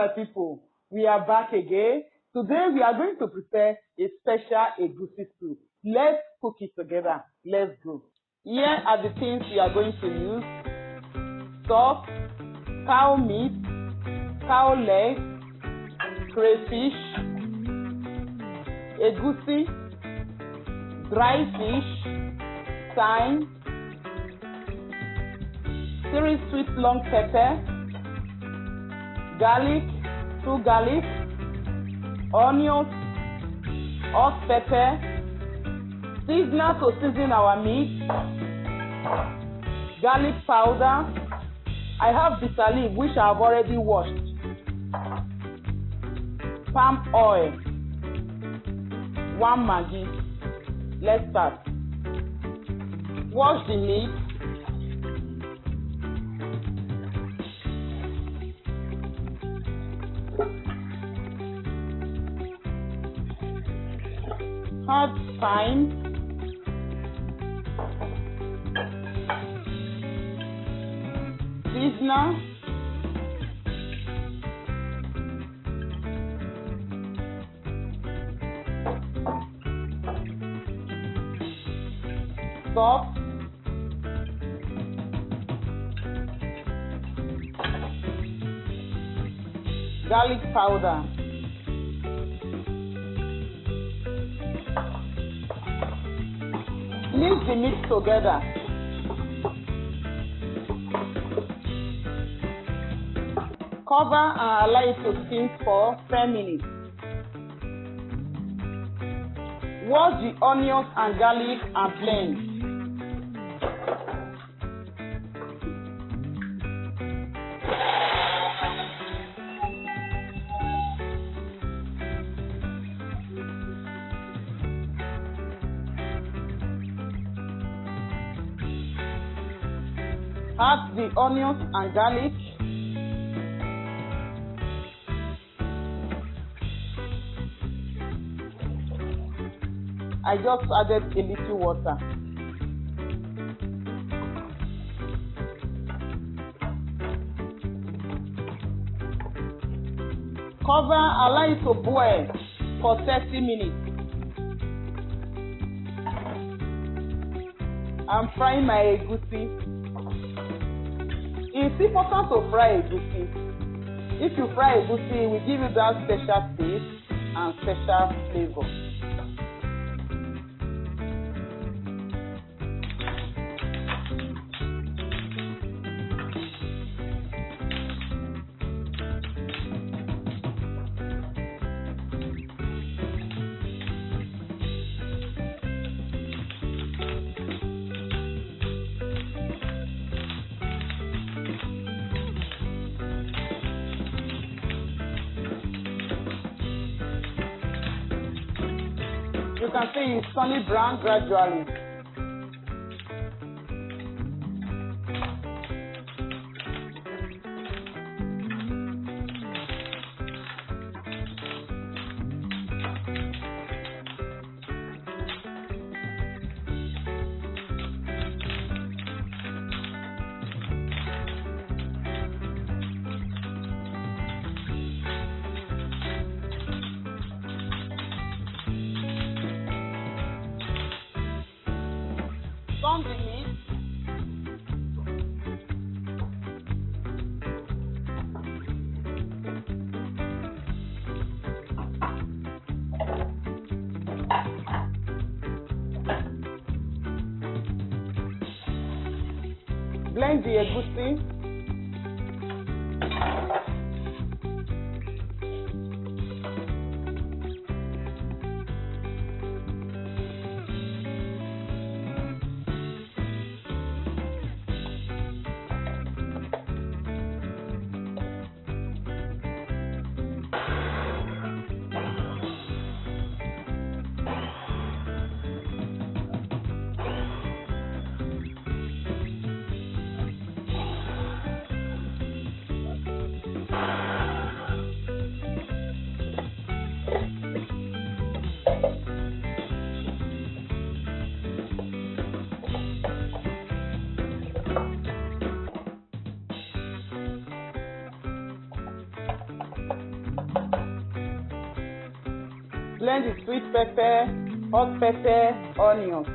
my people, we are back again. Today we are going to prepare a special egusi soup. Let's cook it together. Let's go. Here are the things we are going to use: salt, cow meat, cow leg, crayfish, egusi, dry fish, thyme, 3 sweet long pepper, garlic, 2 garlic, onions, hot pepper, seasoner to season our meat, garlic powder. I have bitter leaf which I have already washed, palm oil, 1 Maggi. Let's start. Wash the meat. Add thyme, seasoner, salt, garlic powder, mix the meat together. Cover and allow it to steam for 10 minutes. Wash the onions and garlic and blend. Add the onions and garlic. I just added a little water. Cover, allow it to boil for 30 minutes. I'm frying my egusi. It's important to fry egusi. If you fry egusi, it will give you that special taste and special flavor. You can see it's turning brown gradually. Turn the meat. Blend the egusi. blend the sweet pepper, hot pepper, onions.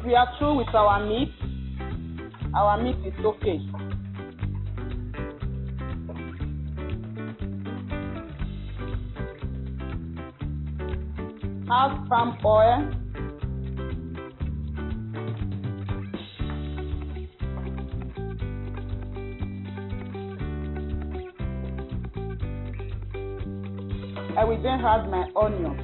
We are through with our meat. Our meat is okay. Add palm oil. I will then add my onion.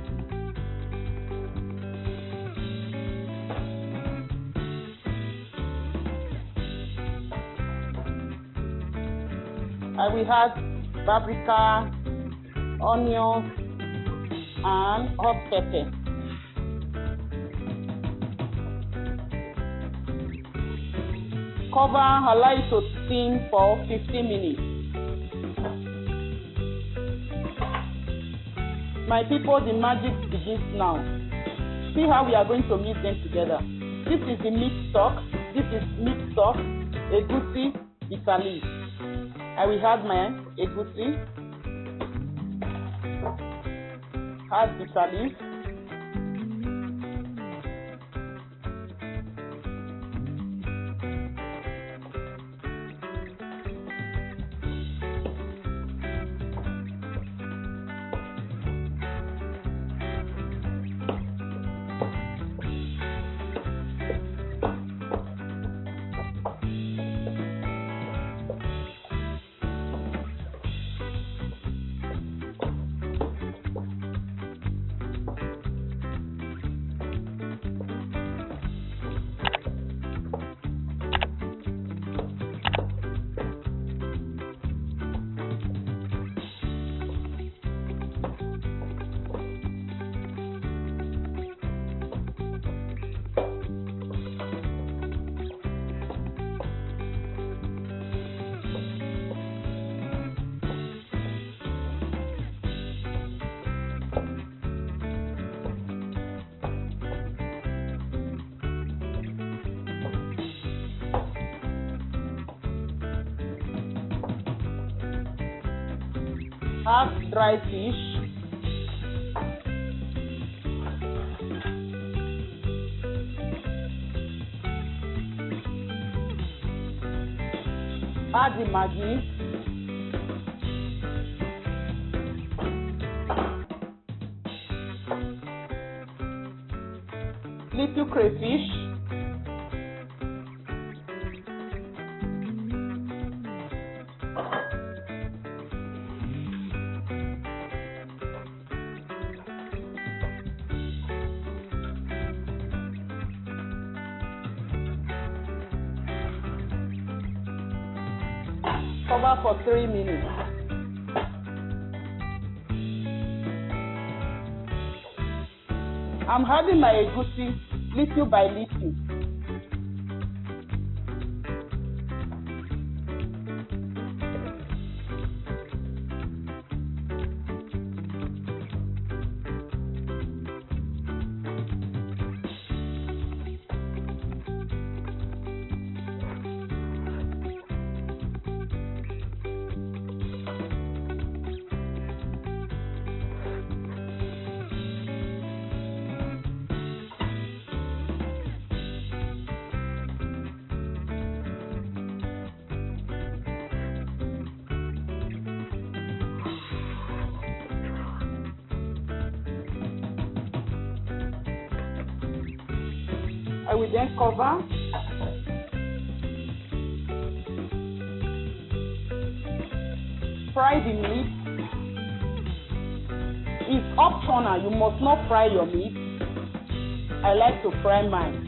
I will add paprika, onions, and hot pepper. Cover, allow it to steam for 15 minutes. My people, the magic begins now. See how we are going to mix them together. This is the meat stock. This is meat stock, egusi, bitter leaf. I will add my egusi, add bitter leaf, add dry fish, add the maggi, little crayfish, cover for 3 minutes. I'm adding my egusi little by little. I will then cover. Fry the meat. It's optional. You must not fry your meat. I like to fry mine.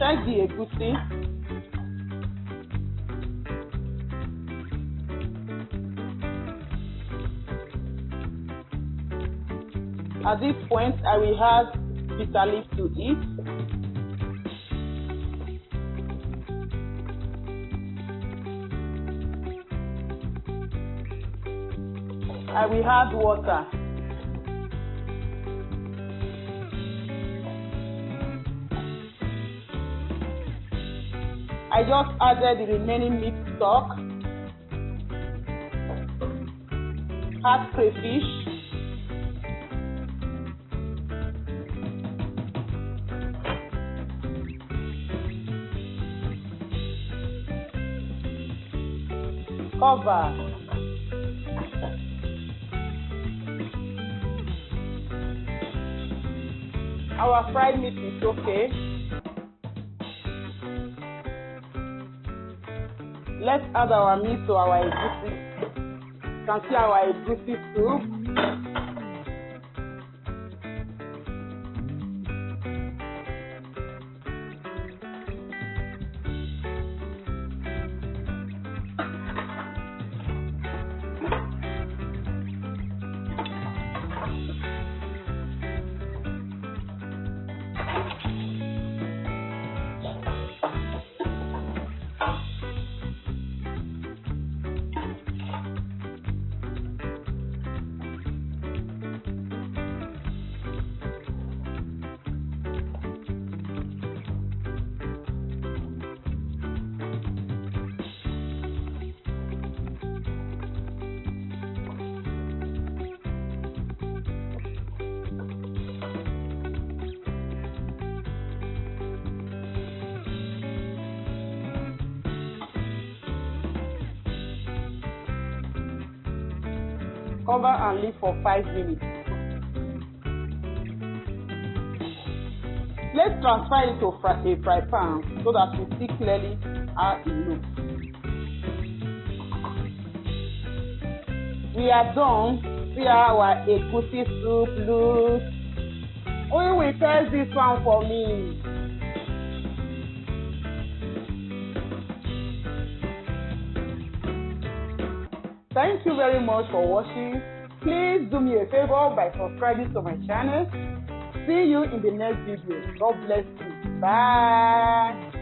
Check the egusi. At this point, I will add bitter leaf to it. I will add water. I just added the remaining meat stock. Add crayfish. Cover. Our fried meat is okay. Let's add our meat to our egusi. You can see our egusi soup. Cover and leave for 5 minutes. Let's transfer it to a fry pan so that we see clearly how it looks. We are done. See how our egusi soup looks. Who will taste this one for me? Thank you very much for watching. Please do me a favor by subscribing to my channel. See you in the next video. God bless you. Bye.